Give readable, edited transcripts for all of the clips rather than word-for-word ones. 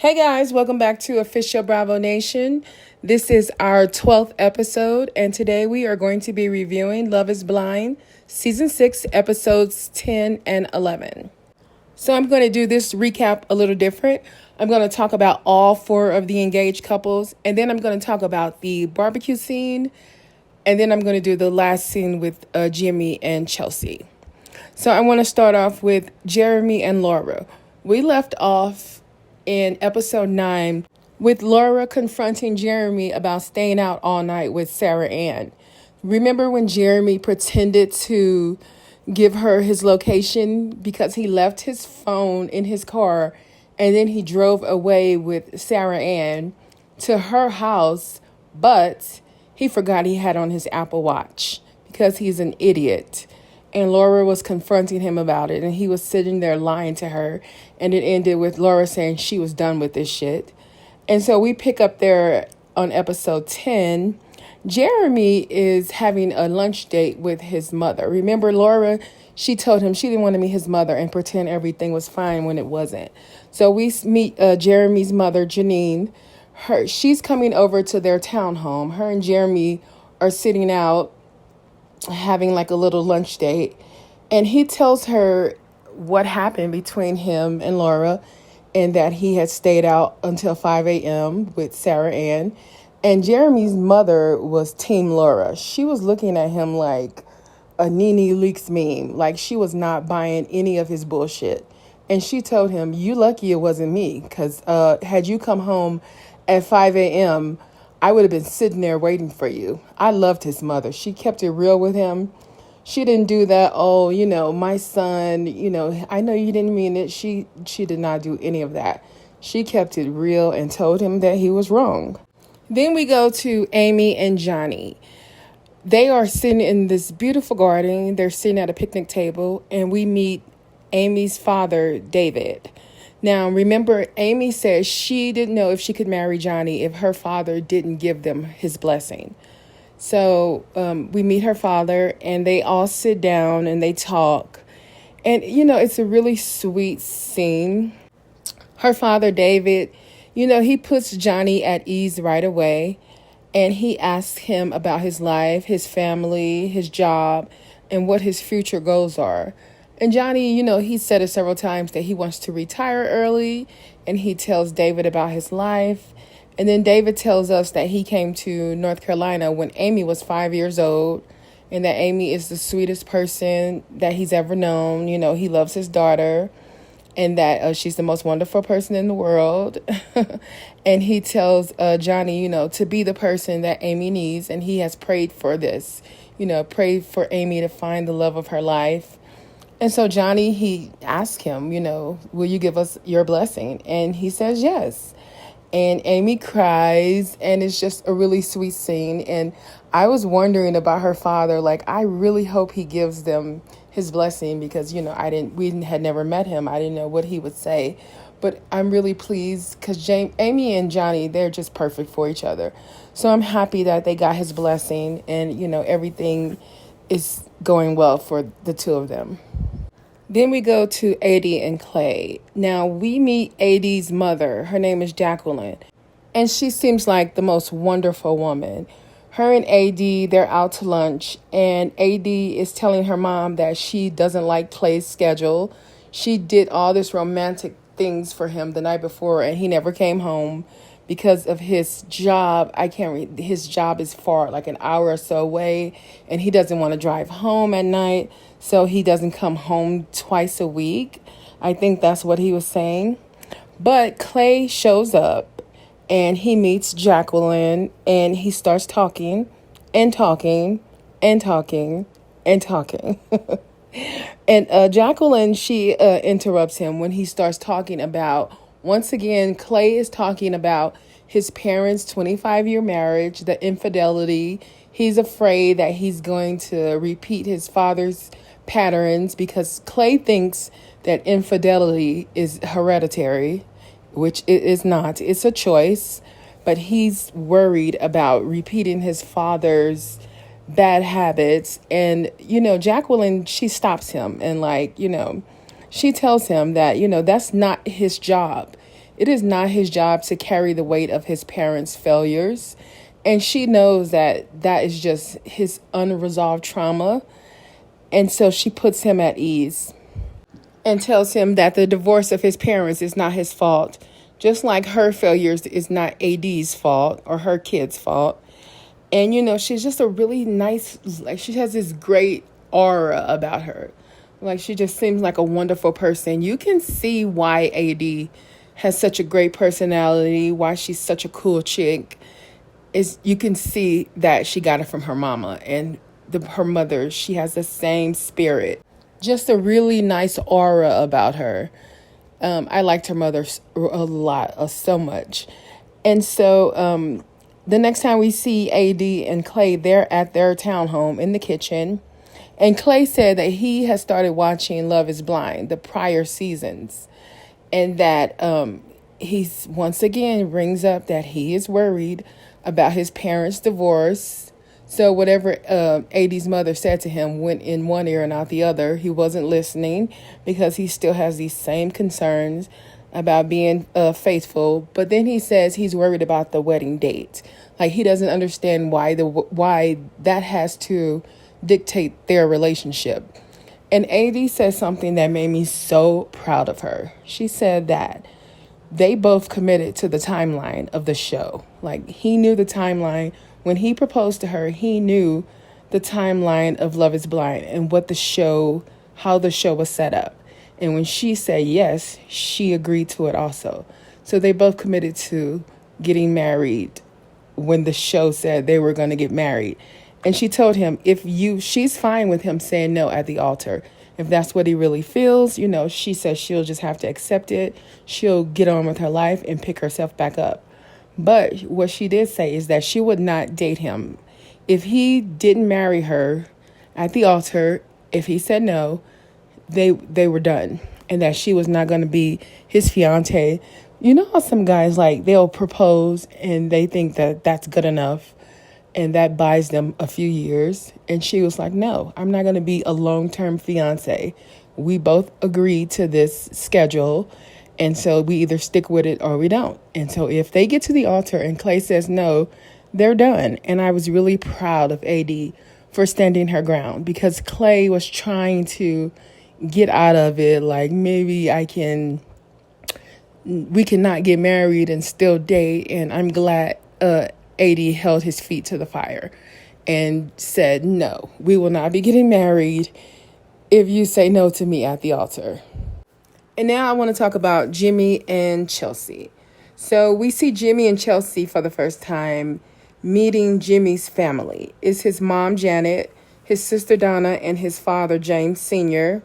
Hey guys, welcome back to Official Bravo Nation. This is our 12th episode, and today we are going to be reviewing Love is Blind, Season 6, Episodes 10 and 11. So I'm going to do this recap a little different. I'm going to talk about all four of the engaged couples, and then I'm going to talk about the barbecue scene, and then I'm going to do the last scene with Jimmy and Chelsea. So I want to start off with Jeremy and Laura. We left off in episode 9 with Laura confronting Jeremy about staying out all night with Sarah Ann. Remember when Jeremy pretended to give her his location because he left his phone in his car and then he drove away with Sarah Ann to her house, but he forgot he had on his Apple Watch because he's an idiot. And Laura was confronting him about it, and he was sitting there lying to her, and it ended with Laura saying she was done with this shit. And so we pick up there on episode 10. Jeremy is having a lunch date with his mother. Remember, Laura, she told him she didn't want to meet his mother and pretend everything was fine when it wasn't. So we meet Jeremy's mother, Janine. She's coming over to their townhome. Her and Jeremy are sitting out having like a little lunch date, and he tells her what happened between him and Laura and that he had stayed out until 5 a.m. with Sarah Ann. And Jeremy's mother was Team Laura. She was looking at him like a Nene Leakes meme, like she was not buying any of his bullshit. And she told him, "You lucky it wasn't me, because had you come home at 5 a.m., I would have been sitting there waiting for you." I loved his mother. She kept it real with him. She didn't do that, "Oh, my son, I know you didn't mean it." She did not do any of that. She kept it real and told him that he was wrong. Then we go to Amy and Johnny. They are sitting in this beautiful garden. They're sitting at a picnic table, and we meet Amy's father, David. Now, remember, Amy said she didn't know if she could marry Johnny if her father didn't give them his blessing. So we meet her father, and they all sit down and they talk. And, it's a really sweet scene. Her father, David, he puts Johnny at ease right away. And he asks him about his life, his family, his job, and what his future goals are. And Johnny, he said it several times that he wants to retire early, and he tells David about his life. And then David tells us that he came to North Carolina when Amy was 5 years old, and that Amy is the sweetest person that he's ever known. He loves his daughter, and that she's the most wonderful person in the world. And he tells Johnny, to be the person that Amy needs, and he has prayed for this, prayed for Amy to find the love of her life. And so Johnny, he asked him, will you give us your blessing? And he says yes. And Amy cries, and it's just a really sweet scene. And I was wondering about her father. Like, I really hope he gives them his blessing because, we had never met him. I didn't know what he would say. But I'm really pleased because Amy and Johnny, they're just perfect for each other. So I'm happy that they got his blessing and, everything is going well for the two of them. Then we go to Adie and Clay. Now, we meet Adie's mother. Her name is Jacqueline, and she seems like the most wonderful woman. Her and AD, they're out to lunch, and AD is telling her mom that she doesn't like Clay's schedule. She did all this romantic things for him the night before, and he never came home because of his job. His job is far, like an hour or so away, and he doesn't want to drive home at night. So he doesn't come home twice a week. I think that's what he was saying. But Clay shows up and he meets Jacqueline and he starts talking and talking and talking and talking. And Jacqueline, she interrupts him when he starts talking about, once again, Clay is talking about his parents' 25-year marriage, the infidelity. He's afraid that he's going to repeat his father's patterns because Clay thinks that infidelity is hereditary, which it is not. It's a choice, but he's worried about repeating his father's bad habits. And, Jacqueline, she stops him and she tells him that, that's not his job. It is not his job to carry the weight of his parents' failures. And she knows that that is just his unresolved trauma. And so she puts him at ease and tells him that the divorce of his parents is not his fault, just like her failures is not AD's fault or her kid's fault. And, she's just a really nice, like, she has this great aura about her. Like, she just seems like a wonderful person. You can see why AD has such a great personality, why she's such a cool chick. You can see that she got it from her mama and her mother. She has the same spirit. Just a really nice aura about her. I liked her mother a lot, so much. And so the next time we see AD and Clay, they're at their townhome in the kitchen. And Clay said that he has started watching Love is Blind, the prior seasons. And that he's once again brings up that he is worried about his parents' divorce. So whatever AD's mother said to him went in one ear and out the other. He wasn't listening because he still has these same concerns about being faithful. But then he says he's worried about the wedding date. Like, he doesn't understand why that has to dictate their relationship. And AD says something that made me so proud of her. She said that they both committed to the timeline of the show. Like, he knew the timeline. When he proposed to her, he knew the timeline of Love is Blind and how the show was set up. And when she said yes, she agreed to it also. So they both committed to getting married when the show said they were going to get married. And she told him, she's fine with him saying no at the altar. If that's what he really feels, she says she'll just have to accept it. She'll get on with her life and pick herself back up. But what she did say is that she would not date him. If he didn't marry her at the altar, if he said no, they were done. And that she was not going to be his fiance. You know how some guys, like, they'll propose and they think that that's good enough. And that buys them a few years. And she was like, no, I'm not going to be a long-term fiance. We both agreed to this schedule. And so we either stick with it or we don't. And so if they get to the altar and Clay says no, they're done. And I was really proud of AD for standing her ground, because Clay was trying to get out of it. Like, maybe we cannot get married and still date. And I'm glad AD held his feet to the fire and said, no, we will not be getting married if you say no to me at the altar. And now I want to talk about Jimmy and Chelsea. So we see Jimmy and Chelsea for the first time meeting Jimmy's family. It's his mom, Janet, his sister, Donna, and his father, James Sr.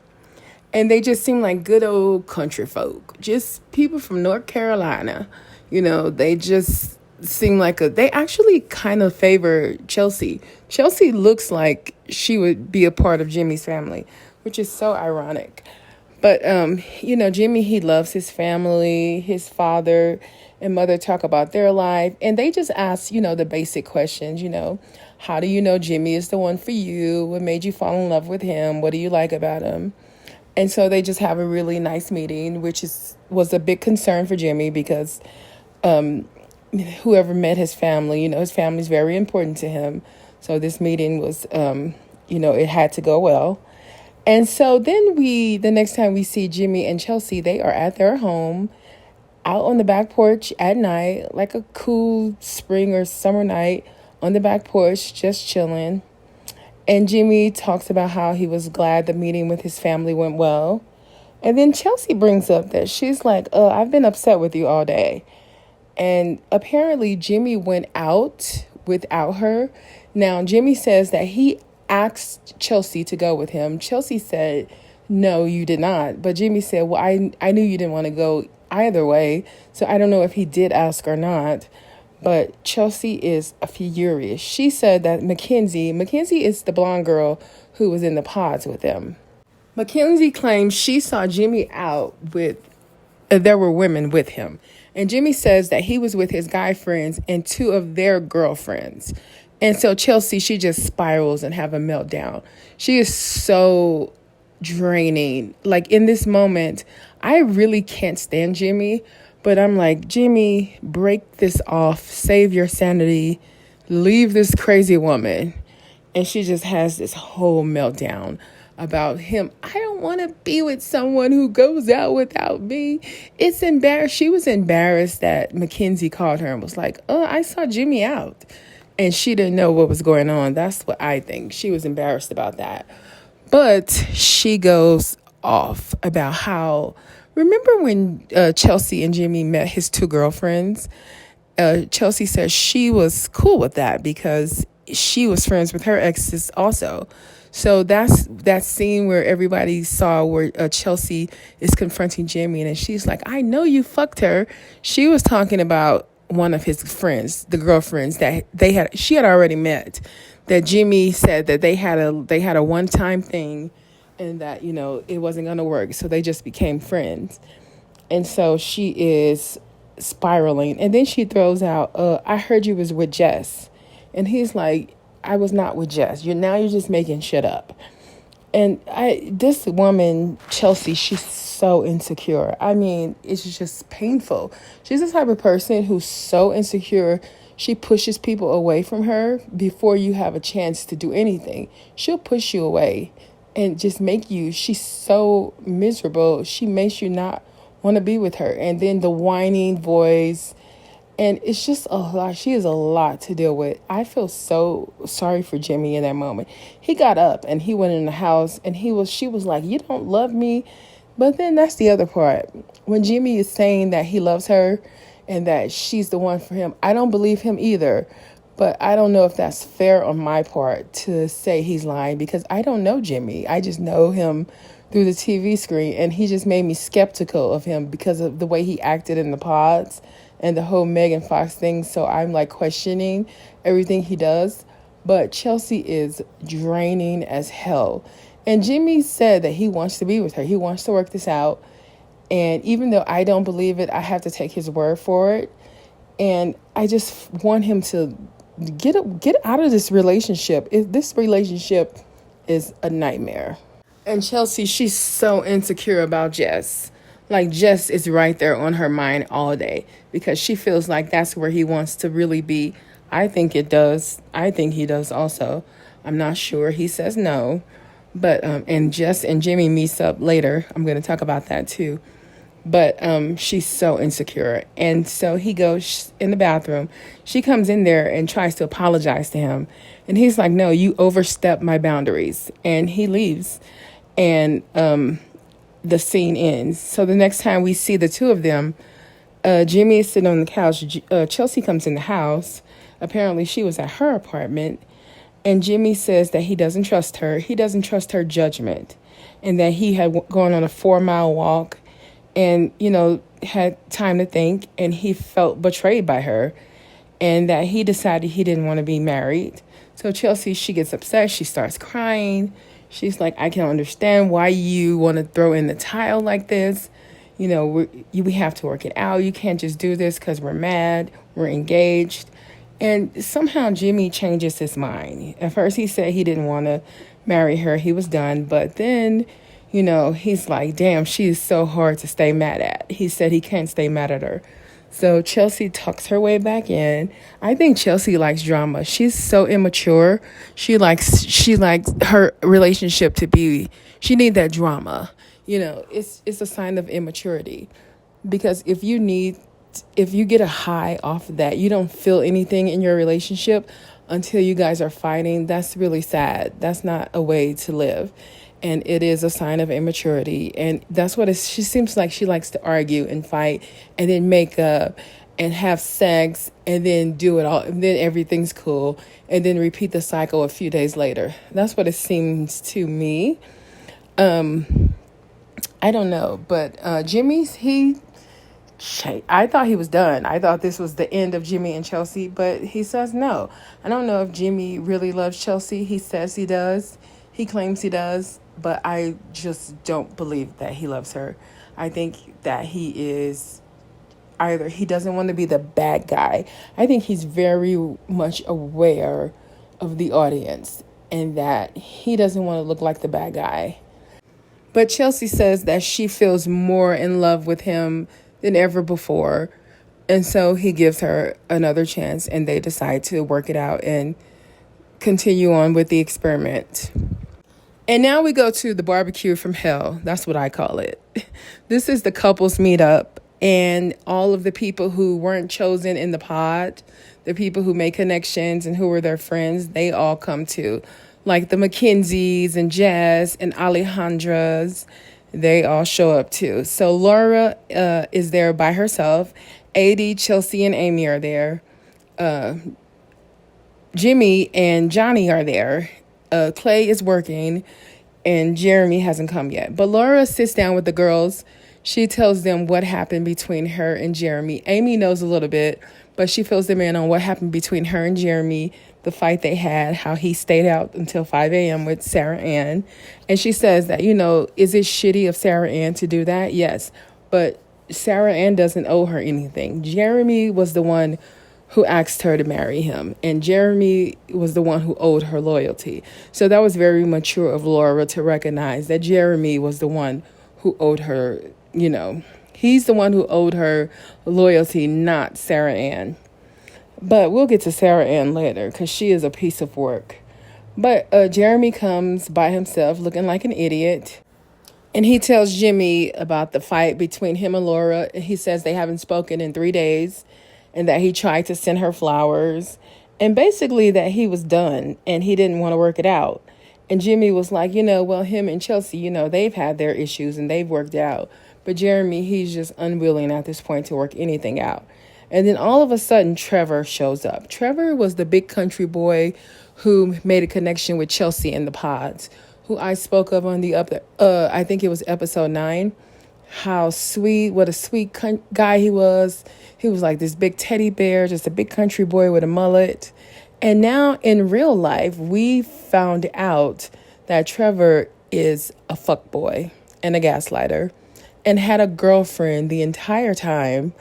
And they just seem like good old country folk. Just people from North Carolina. They just seem like they actually kind of favor Chelsea. Chelsea looks like she would be a part of Jimmy's family, which is so ironic. But, Jimmy, he loves his family. His father and mother talk about their life. And they just ask, the basic questions, how do you know Jimmy is the one for you? What made you fall in love with him? What do you like about him? And so they just have a really nice meeting, which was a big concern for Jimmy because whoever met his family, his family's very important to him. So this meeting was, it had to go well. And so then the next time we see Jimmy and Chelsea, they are at their home out on the back porch at night, like a cool spring or summer night on the back porch, just chilling. And Jimmy talks about how he was glad the meeting with his family went well. And then Chelsea brings up that she's like, I've been upset with you all day. And apparently Jimmy went out without her. Now, Jimmy says that he asked Chelsea to go with him. Chelsea said, no, you did not. But Jimmy said, well, I knew you didn't want to go either way. So I don't know if he did ask or not. But Chelsea is furious. She said that Mackenzie is the blonde girl who was in the pods with them. Mackenzie claims she saw Jimmy out with, there were women with him. And Jimmy says that he was with his guy friends and two of their girlfriends. And so Chelsea, she just spirals and have a meltdown. She is so draining. Like, in this moment, I really can't stand Jimmy, But I'm like, Jimmy, break this off, save your sanity, leave this crazy woman. And she just has this whole meltdown about him. I don't want to be with someone who goes out without me. It's embarrassed. She was embarrassed that Mackenzie called her and was like, oh, I saw Jimmy out. And she didn't know what was going on. That's what I think. She was embarrassed about that. But she goes off about how, remember when Chelsea and Jimmy met his two girlfriends? Chelsea said she was cool with that because she was friends with her exes also. So that's that scene where everybody saw where Chelsea is confronting Jimmy, and she's like, I know you fucked her. She was talking about one of his friends, the girlfriends that she had already met, that Jimmy said that they had a one-time thing and that, it wasn't going to work. So they just became friends. And so she is spiraling. And then she throws out, I heard you was with Jess. And he's like, I was not with Jess. You're just making shit up. And this woman, Chelsea, she's so insecure. I mean, it's just painful. She's the type of person who's so insecure. She pushes people away from her before you have a chance to do anything. She'll push you away and just she's so miserable. She makes you not want to be with her. And then the whining voice. And it's just a lot. She is a lot to deal with. I feel so sorry for Jimmy in that moment. He got up and he went in the house and she was like, you don't love me. But then that's the other part. When Jimmy is saying that he loves her and that she's the one for him, I don't believe him either. But I don't know if that's fair on my part to say he's lying because I don't know Jimmy. I just know him through the TV screen. And he just made me skeptical of him because of the way he acted in the pods and the whole Megan Fox thing. So I'm like questioning everything he does. But Chelsea is draining as hell. And Jimmy said that he wants to be with her. He wants to work this out. And even though I don't believe it, I have to take his word for it. And I just want him to get out of this relationship. This relationship is a nightmare. And Chelsea, she's so insecure about Jess. Like, Jess is right there on her mind all day because she feels like that's where he wants to really be. I think it does. I think he does also. I'm not sure. He says no. But, and Jess and Jimmy meets up later. I'm going to talk about that too. But she's so insecure. And so he goes in the bathroom. She comes in there and tries to apologize to him. And he's like, no, you overstepped my boundaries. And he leaves. And the scene ends. So the next time we see the two of them, Jimmy is sitting on the couch. Chelsea comes in the house. Apparently she was at her apartment. And Jimmy says that he doesn't trust her. He doesn't trust her judgment. And that he had gone on a 4-mile walk and, had time to think. And he felt betrayed by her. And that he decided he didn't want to be married. So Chelsea, she gets upset. She starts crying. She's like, I can understand why you want to throw in the tile like this. We have to work it out. You can't just do this because we're mad. We're engaged. And somehow Jimmy changes his mind. At first he said he didn't want to marry her. He was done. But then, he's like, damn, she is so hard to stay mad at. He said he can't stay mad at her. So Chelsea tucks her way back in. I think Chelsea likes drama. She's so immature. She likes her relationship to be, she needs that drama. It's a sign of immaturity. Because if you get a high off of that, you don't feel anything in your relationship until you guys are fighting, that's really sad. That's not a way to live. And it is a sign of immaturity. And that's what she seems like she likes to argue and fight and then make up and have sex and then do it all. And then everything's cool. And then repeat the cycle a few days later. That's what it seems to me. I don't know. But Jimmy's, I thought he was done. I thought this was the end of Jimmy and Chelsea. But he says no. I don't know if Jimmy really loves Chelsea. He says he does. He claims he does. But I just don't believe that he loves her. I think that he is either he doesn't want to be the bad guy. I think he's very much aware of the audience and that he doesn't want to look like the bad guy. But Chelsea says that she feels more in love with him than ever before. And so he gives her another chance, and they decide to work it out and continue on with the experiment. And now we go to the barbecue from hell. That's what I call it. This is the couples meetup, and all of the people who weren't chosen in the pod, the people who made connections and who were their friends, they all come too. Like the Mackenzies and Jess and Alejandras, they all show up too. So Laura is there by herself. AD, Chelsea, and Amy are there. Jimmy and Johnny are there. Clay is working, and Jeremy hasn't come yet. But Laura sits down with the girls. She tells them what happened between her and Jeremy. Amy knows a little bit, but she fills them in on what happened between her and Jeremy, the fight they had, how he stayed out until 5 a.m. with Sarah Ann. And she says that, is it shitty of Sarah Ann to do that? Yes, but Sarah Ann doesn't owe her anything. Jeremy was the one who asked her to marry him, and Jeremy was the one who owed her loyalty. So that was very mature of Laura to recognize that Jeremy was the one who owed her, he's the one who owed her loyalty, not Sarah Ann. But we'll get to Sarah Ann later, because she is a piece of work. But Jeremy comes by himself looking like an idiot, and he tells Jimmy about the fight between him and Laura. He says they haven't spoken in 3 days, and that he tried to send her flowers, and basically that he was done and he didn't want to work it out. And Jimmy was like, well, him and Chelsea, they've had their issues and they've worked out. But Jeremy, he's just unwilling at this point to work anything out. And then all of a sudden, Trevor shows up. Trevor was the big country boy who made a connection with Chelsea in the pods, who I spoke of on I think it was episode 9. What a sweet guy he was. He was like this big teddy bear, just a big country boy with a mullet. And now in real life, we found out that Trevor is a fuckboy and a gaslighter and had a girlfriend the entire time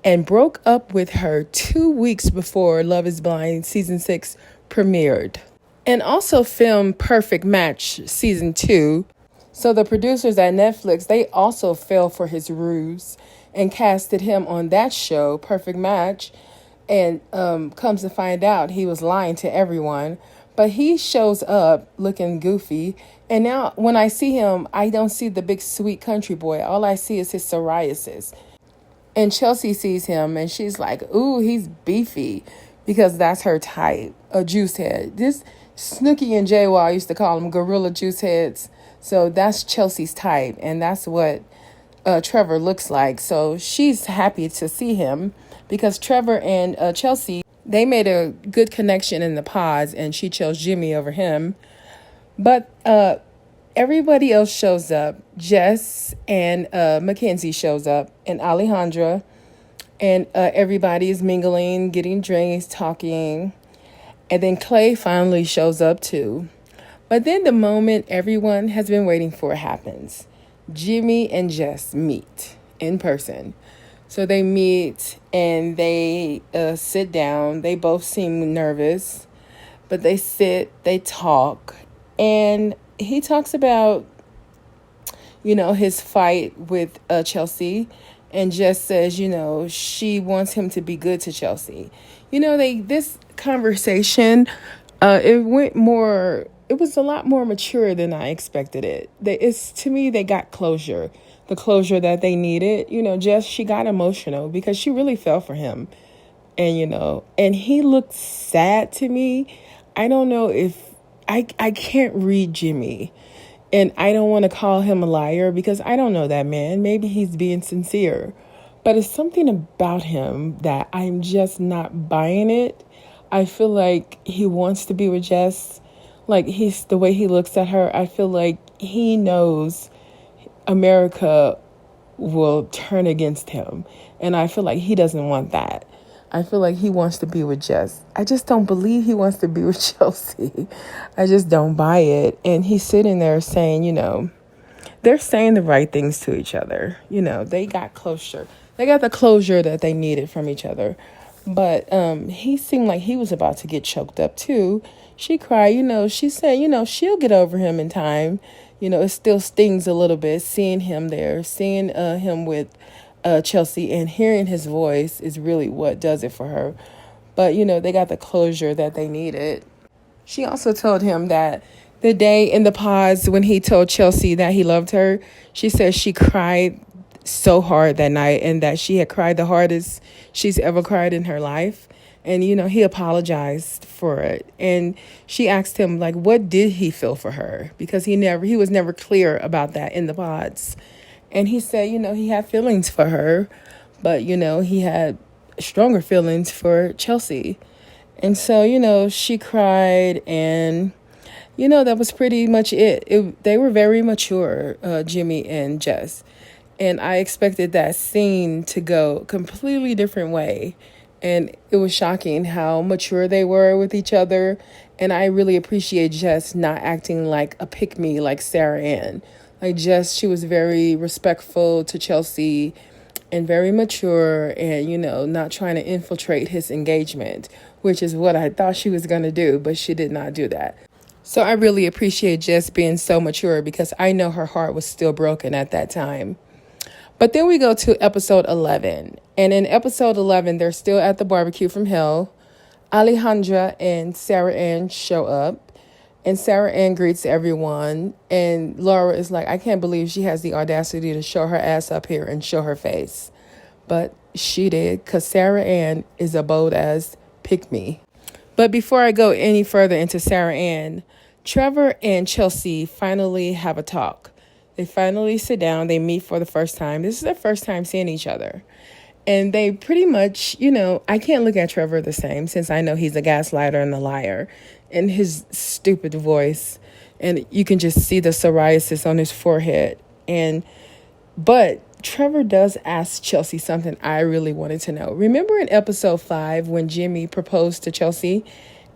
and broke up with her 2 weeks before Love is Blind season 6 premiered. And also filmed Perfect Match season 2. So the producers at Netflix, they also fell for his ruse and casted him on that show, Perfect Match. And comes to find out he was lying to everyone. But he shows up looking goofy. And now when I see him, I don't see the big sweet country boy. All I see is his psoriasis. And Chelsea sees him and she's like, ooh, he's beefy, because that's her type, a juice head. This Snooki and JWoww used to call them gorilla juice heads. So that's Chelsea's type, and that's what Trevor looks like. So she's happy to see him because Trevor and Chelsea, they made a good connection in the pods, and she chose Jimmy over him. But everybody else shows up. Jess and Mackenzie shows up, and Alejandra, and everybody is mingling, getting drinks, talking. And then Clay finally shows up too. But then the moment everyone has been waiting for happens. Jimmy and Jess meet in person. So they meet and they sit down. They both seem nervous, but they sit, they talk. And he talks about, his fight with Chelsea. And Jess says, she wants him to be good to Chelsea. This conversation, it was a lot more mature than I expected it. To me, they got closure, the closure that they needed. Jess, she got emotional because she really fell for him. And he looked sad to me. I don't know if, I can't read Jimmy. And I don't want to call him a liar because I don't know that man. Maybe he's being sincere. But it's something about him that I'm just not buying it. I feel like he wants to be with Jess. Like, the way he looks at her, I feel like he knows America will turn against him. And I feel like he doesn't want that. I feel like he wants to be with Jess. I just don't believe he wants to be with Chelsea. I just don't buy it. And he's sitting there saying, they're saying the right things to each other. They got closure. They got the closure that they needed from each other. But he seemed like he was about to get choked up too. She cried, she said, she'll get over him in time. It still stings a little bit seeing him there, seeing him with Chelsea, and hearing his voice is really what does it for her. But, they got the closure that they needed. She also told him that the day in the pause when he told Chelsea that he loved her, she said she cried so hard that night and that she had cried the hardest she's ever cried in her life. And, he apologized for it. And she asked him, like, what did he feel for her? Because he was never clear about that in the pods. And he said, he had feelings for her, but, he had stronger feelings for Chelsea. And so, she cried, and, that was pretty much it. They were very mature, Jimmy and Jess. And I expected that scene to go a completely different way. And it was shocking how mature they were with each other. And I really appreciate Jess not acting like a pick-me like Sarah Ann. Like Jess, she was very respectful to Chelsea and very mature and, not trying to infiltrate his engagement, which is what I thought she was going to do, but she did not do that. So I really appreciate Jess being so mature because I know her heart was still broken at that time. But then we go to episode 11. And in episode 11, they're still at the barbecue from hell. Alejandra and Sarah Ann show up. And Sarah Ann greets everyone. And Laura is like, I can't believe she has the audacity to show her ass up here and show her face. But she did, because Sarah Ann is a bold as pick me. But before I go any further into Sarah Ann, Trevor and Chelsea finally have a talk. They finally sit down. They meet for the first time. This is their first time seeing each other. And they pretty much, I can't look at Trevor the same since I know he's a gaslighter and a liar. And his stupid voice. And you can just see the psoriasis on his forehead. But Trevor does ask Chelsea something I really wanted to know. Remember in episode 5 when Jimmy proposed to Chelsea?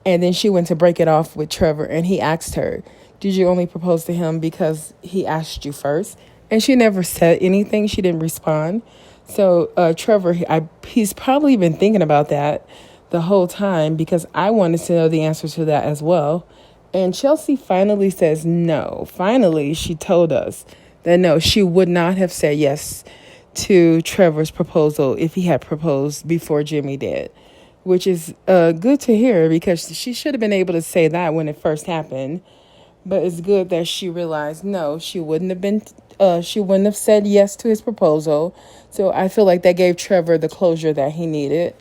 And then she went to break it off with Trevor. And he asked her, did you only propose to him because he asked you first? And she never said anything. She didn't respond. So Trevor, he's probably been thinking about that the whole time because I wanted to know the answer to that as well. And Chelsea finally says no. Finally, she told us that no, she would not have said yes to Trevor's proposal if he had proposed before Jimmy did, which is good to hear because she should have been able to say that when it first happened. But it's good that she realized, no, she wouldn't have said yes to his proposal. So I feel like that gave Trevor the closure that he needed.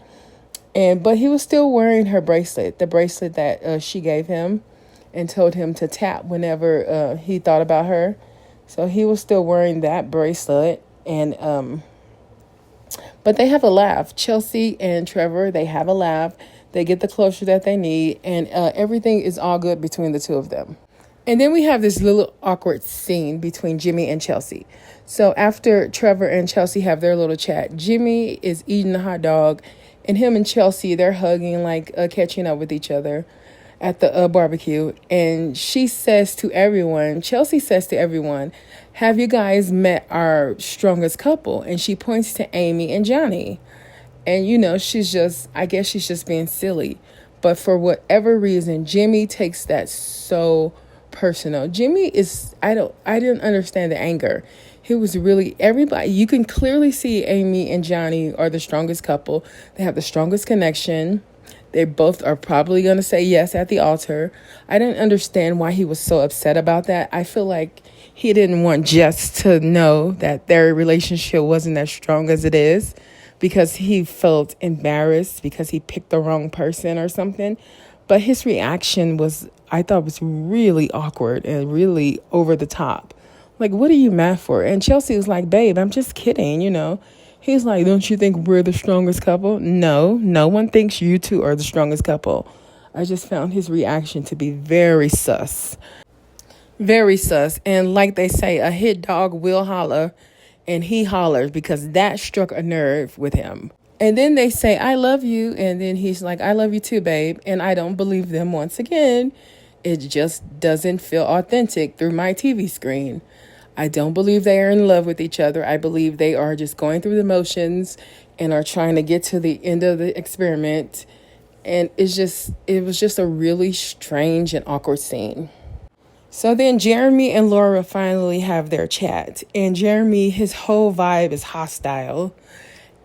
But he was still wearing her bracelet, the bracelet that she gave him and told him to tap whenever he thought about her. So he was still wearing that bracelet. But they have a laugh. Chelsea and Trevor, they have a laugh. They get the closure that they need. And everything is all good between the two of them. And then we have this little awkward scene between Jimmy and Chelsea. So after Trevor and Chelsea have their little chat, Jimmy is eating a hot dog, and him and Chelsea, they're hugging, like catching up with each other at the barbecue. And Chelsea says to everyone, have you guys met our strongest couple? And she points to Amy and Johnny. And, I guess she's just being silly. But for whatever reason, Jimmy takes that so personal. Jimmy I didn't understand the anger. He was really everybody. You can clearly see Amy and Johnny are the strongest couple. They have the strongest connection. They both are probably going to say yes at the altar. I didn't understand why he was so upset about that. I feel like he didn't want Jess to know that their relationship wasn't as strong as it is because he felt embarrassed because he picked the wrong person or something. But his reaction I thought was really awkward and really over the top. Like, what are you mad for? And Chelsea was like, babe, I'm just kidding, He's like, don't you think we're the strongest couple? No one thinks you two are the strongest couple. I just found his reaction to be very sus. Very sus. And like they say, a hit dog will holler, and he hollers because that struck a nerve with him. And then they say, I love you. And then he's like, I love you too, babe. And I don't believe them once again. It just doesn't feel authentic through my TV screen. I don't believe they are in love with each other. I believe they are just going through the motions and are trying to get to the end of the experiment. And it was just a really strange and awkward scene. So then Jeremy and Laura finally have their chat. And Jeremy, his whole vibe is hostile.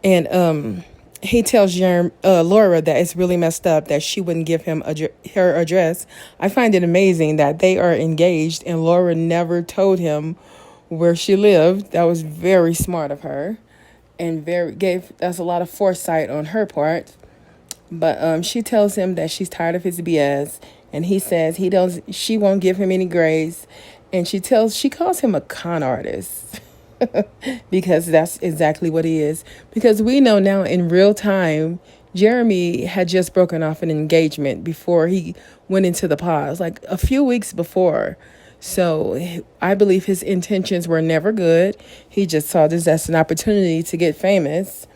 And he tells Laura that it's really messed up that she wouldn't give him her address. I find it amazing that they are engaged and Laura never told him where she lived. That was very smart of her and gave us a lot of foresight on her part. But she tells him that she's tired of his BS, and he says she won't give him any grace, and she calls him a con artist. Because that's exactly what he is. Because we know now in real time, Jeremy had just broken off an engagement before he went into the pause, like a few weeks before. So I believe his intentions were never good. He just saw this as an opportunity to get famous.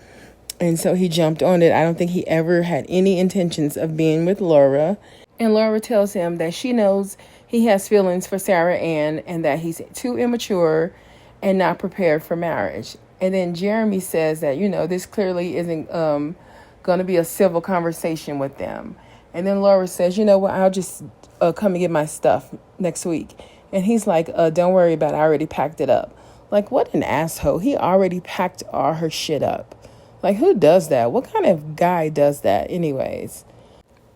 And so he jumped on it. I don't think he ever had any intentions of being with Laura. And Laura tells him that she knows he has feelings for Sarah Ann and that he's too immature and not prepared for marriage. And then Jeremy says that, this clearly isn't going to be a civil conversation with them. And then Laura says, I'll just come and get my stuff next week. And he's like, don't worry about it. I already packed it up. Like, what an asshole. He already packed all her shit up. Like, who does that? What kind of guy does that anyways?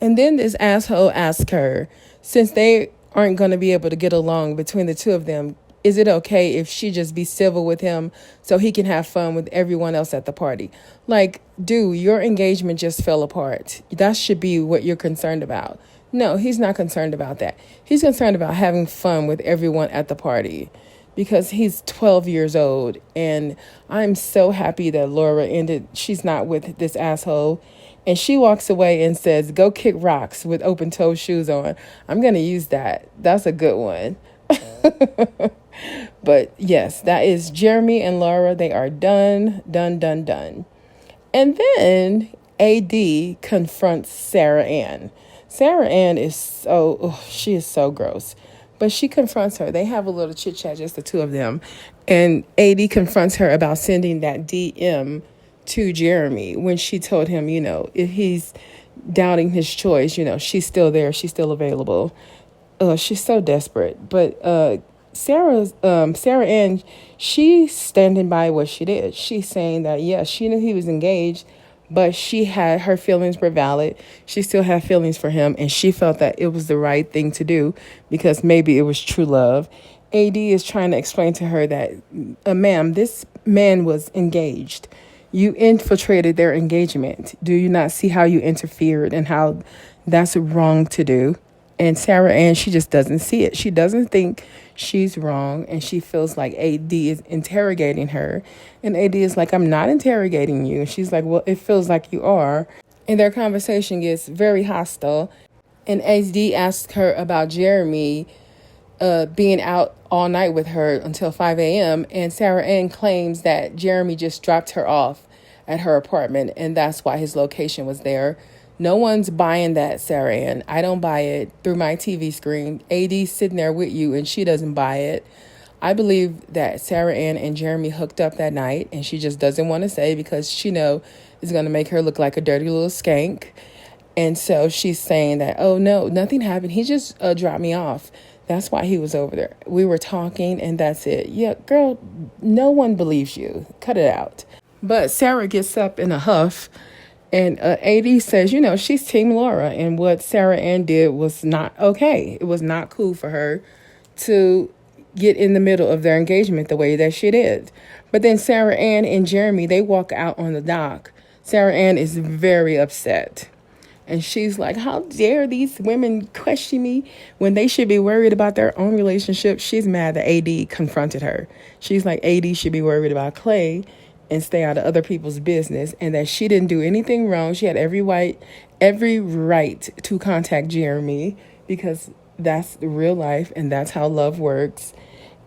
And then this asshole asks her, since they aren't going to be able to get along between the two of them, is it okay if she just be civil with him so he can have fun with everyone else at the party? Like, dude, your engagement just fell apart. That should be what you're concerned about. No, he's not concerned about that. He's concerned about having fun with everyone at the party because he's 12 years old. And I'm so happy that Laura she's not with this asshole. And she walks away and says, go kick rocks with open-toe shoes on. I'm going to use that. That's a good one. But yes, that is Jeremy and Laura. They are done. And then AD confronts Sarah Ann. Sarah Ann is she is so gross. But she confronts her. They have a little chit chat, just the two of them. And AD confronts her about sending that DM to Jeremy when she told him, if he's doubting his choice, she's still there. She's still available. She's so desperate. But Sarah Ann, she's standing by what she did. She's saying that, yes, she knew he was engaged, but her feelings were valid. She still had feelings for him, and she felt that it was the right thing to do because maybe it was true love. AD is trying to explain to her that, ma'am, this man was engaged. You infiltrated their engagement. Do you not see how you interfered and how that's wrong to do? And Sarah Ann, she just doesn't see it. She doesn't think she's wrong, and she feels like AD is interrogating her. And AD is like, I'm not interrogating you. And she's like, well, it feels like you are. And their conversation gets very hostile. And AD asks her about Jeremy being out all night with her until 5 a.m. And Sarah Ann claims that Jeremy just dropped her off at her apartment, and that's why his location was there. No one's buying that, Sarah Ann. I don't buy it through my TV screen. AD's sitting there with you, and she doesn't buy it. I believe that Sarah Ann and Jeremy hooked up that night, and she just doesn't want to say because she know it's going to make her look like a dirty little skank. And so she's saying that, oh, no, nothing happened. He just dropped me off. That's why he was over there. We were talking, and that's it. Yeah, girl, no one believes you. Cut it out. But Sarah gets up in a huff. And AD says, she's Team Laura. And what Sarah Ann did was not okay. It was not cool for her to get in the middle of their engagement the way that she did. But then Sarah Ann and Jeremy, they walk out on the dock. Sarah Ann is very upset. And she's like, how dare these women question me when they should be worried about their own relationship? She's mad that AD confronted her. She's like, AD should be worried about Clay and stay out of other people's business, and that she didn't do anything wrong. She had every right to contact Jeremy because that's the real life and that's how love works.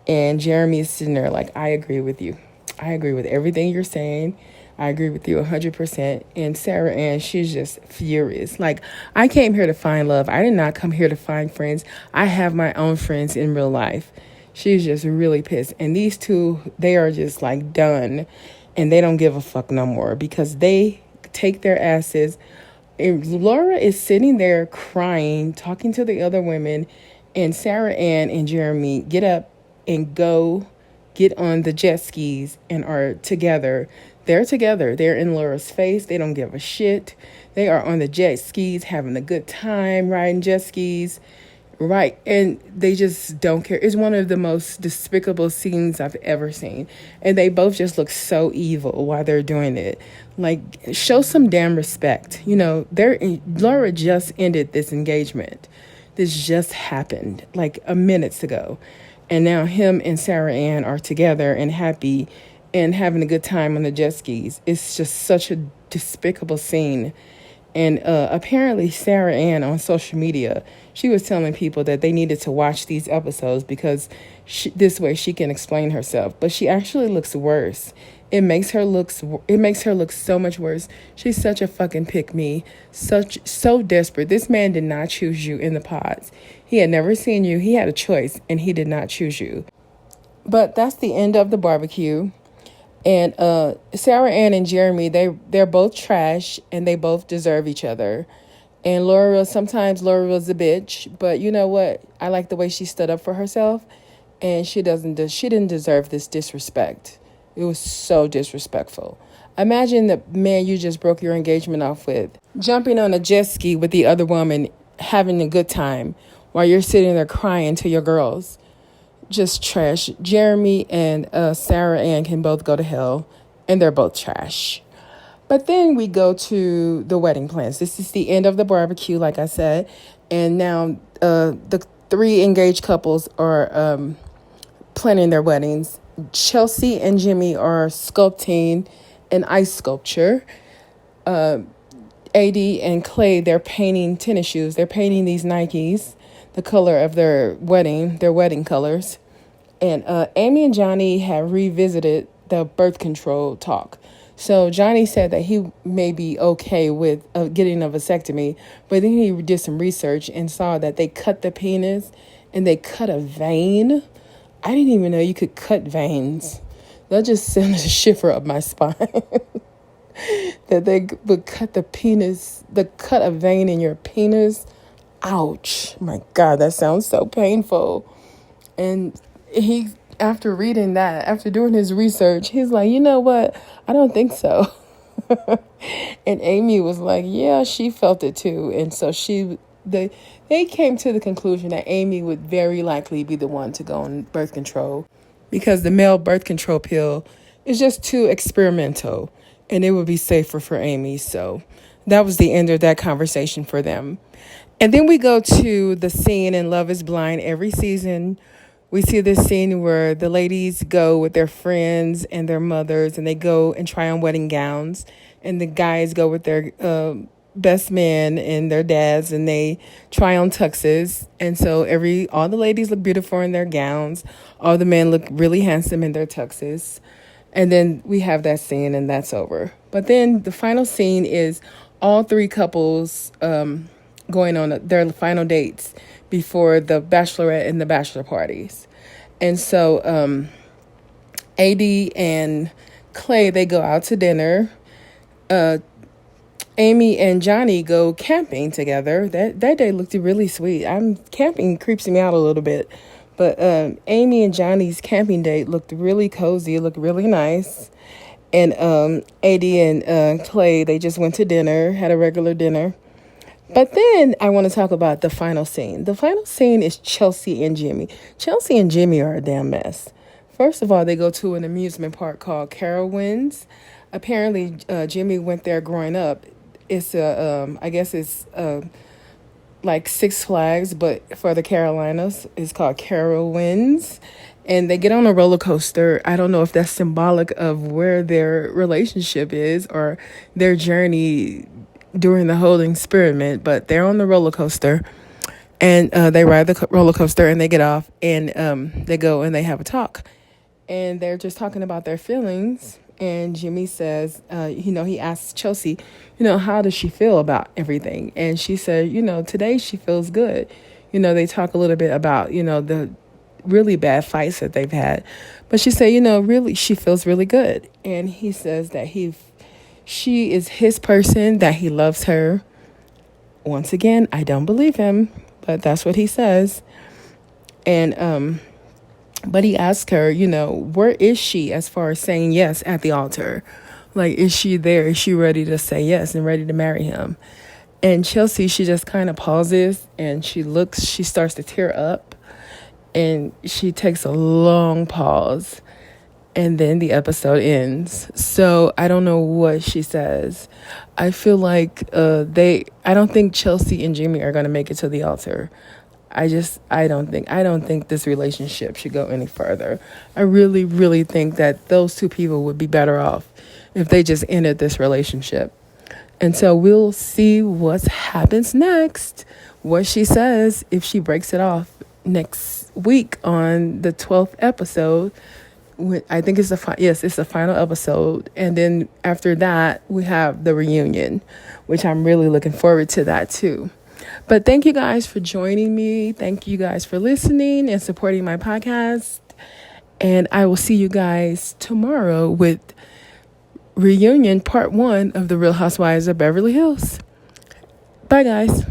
And Jeremy is sitting there like, I agree with you. I agree with everything you're saying. I agree with you 100%. And Sarah Ann, she's just furious. Like, I came here to find love. I did not come here to find friends. I have my own friends in real life. She's just really pissed. And these two, they are just like done. And they don't give a fuck no more because they take their asses. And Laura is sitting there crying, talking to the other women. And Sarah Ann and Jeremy get up and go get on the jet skis and are together. They're together. They're in Laura's face. They don't give a shit. They are on the jet skis having a good time riding jet skis. Right. And they just don't care. It's one of the most despicable scenes I've ever seen. And they both just look so evil while they're doing it. Like, show some damn respect. You know, Laura just ended this engagement. This just happened like a minutes ago. And now him and Sarah Ann are together and happy and having a good time on the jet skis. It's just such a despicable scene. And apparently Sarah Ann on social media, she was telling people that they needed to watch these episodes because this way she can explain herself. But she actually looks worse. It makes her look so much worse. She's such a fucking pick me, so desperate. This man did not choose you in the pods. He had never seen you. He had a choice, and he did not choose you. But that's the end of the barbecue. And Sarah Ann and Jeremy, they're both trash, and they both deserve each other. And sometimes Laura was a bitch, but you know what? I like the way she stood up for herself, and she didn't deserve this disrespect. It was so disrespectful. Imagine the man you just broke your engagement off with, jumping on a jet ski with the other woman, having a good time, while you're sitting there crying to your girls. Just trash. Jeremy and Sarah Ann can both go to hell, and they're both trash. But then we go to the wedding plans. This is the end of the barbecue, like I said. And now the three engaged couples are planning their weddings. Chelsea and Jimmy are sculpting an ice sculpture. AD and Clay, they're painting tennis shoes. They're painting these Nikes, the color of their wedding colors. And Amy and Johnny have revisited the birth control talk. So Johnny said that he may be okay with getting a vasectomy, but then he did some research and saw that they cut the penis and they cut a vein. I didn't even know you could cut veins. That just sent a shiver up my spine. That they would cut cut a vein in your penis. Ouch. My God, that sounds so painful. And after reading that, after doing his research, he's like, you know what? I don't think so. And Amy was like, yeah, she felt it too. And so they came to the conclusion that Amy would very likely be the one to go on birth control because the male birth control pill is just too experimental and it would be safer for Amy. So that was the end of that conversation for them. And then we go to the scene in Love is Blind every season. We see this scene where the ladies go with their friends and their mothers and they go and try on wedding gowns. And the guys go with their best men and their dads and they try on tuxes. And so all the ladies look beautiful in their gowns. All the men look really handsome in their tuxes. And then we have that scene and that's over. But then the final scene is all three couples going on their final dates before the bachelorette and the bachelor parties. And so AD and Clay, they go out to dinner. Amy and Johnny go camping together. That day looked really sweet. Camping creeps me out a little bit. But Amy and Johnny's camping date looked really cozy. It looked really nice. And AD and Clay, they just went to dinner, had a regular dinner. But then I want to talk about the final scene. The final scene is Chelsea and Jimmy. Chelsea and Jimmy are a damn mess. First of all, they go to an amusement park called Carowinds. Apparently, Jimmy went there growing up. It's I guess it's like Six Flags, but for the Carolinas, it's called Carowinds. And they get on a roller coaster. I don't know if that's symbolic of where their relationship is or their journey during the whole experiment, but they're on the roller coaster and they ride the roller coaster and they get off and they go and they have a talk and they're just talking about their feelings. And Jimmy says, he asks Chelsea, how does she feel about everything? And she said, today she feels good. They talk a little bit about, the really bad fights that they've had, but she said, really, she feels really good. And he says that she is his person, that he loves her. Once again, I don't believe him, but that's what he says. And but he asked her, where is she as far as saying yes at the altar? Like, is she there? Is she ready to say yes and ready to marry him? And Chelsea, she just kind of pauses and she starts to tear up, and she takes a long pause, and then the episode ends. So I don't know what she says. I feel like I don't think Chelsea and Jimmy are going to make it to the altar. I don't think this relationship should go any further. I really, really think that those two people would be better off if they just ended this relationship. And so we'll see what happens next, what she says if she breaks it off next week on the 12th episode. I think it's it's the final episode. And then after that, we have the reunion, which I'm really looking forward to that too. But thank you guys for joining me. Thank you guys for listening and supporting my podcast. And I will see you guys tomorrow with Reunion Part 1 of The Real Housewives of Beverly Hills. Bye, guys.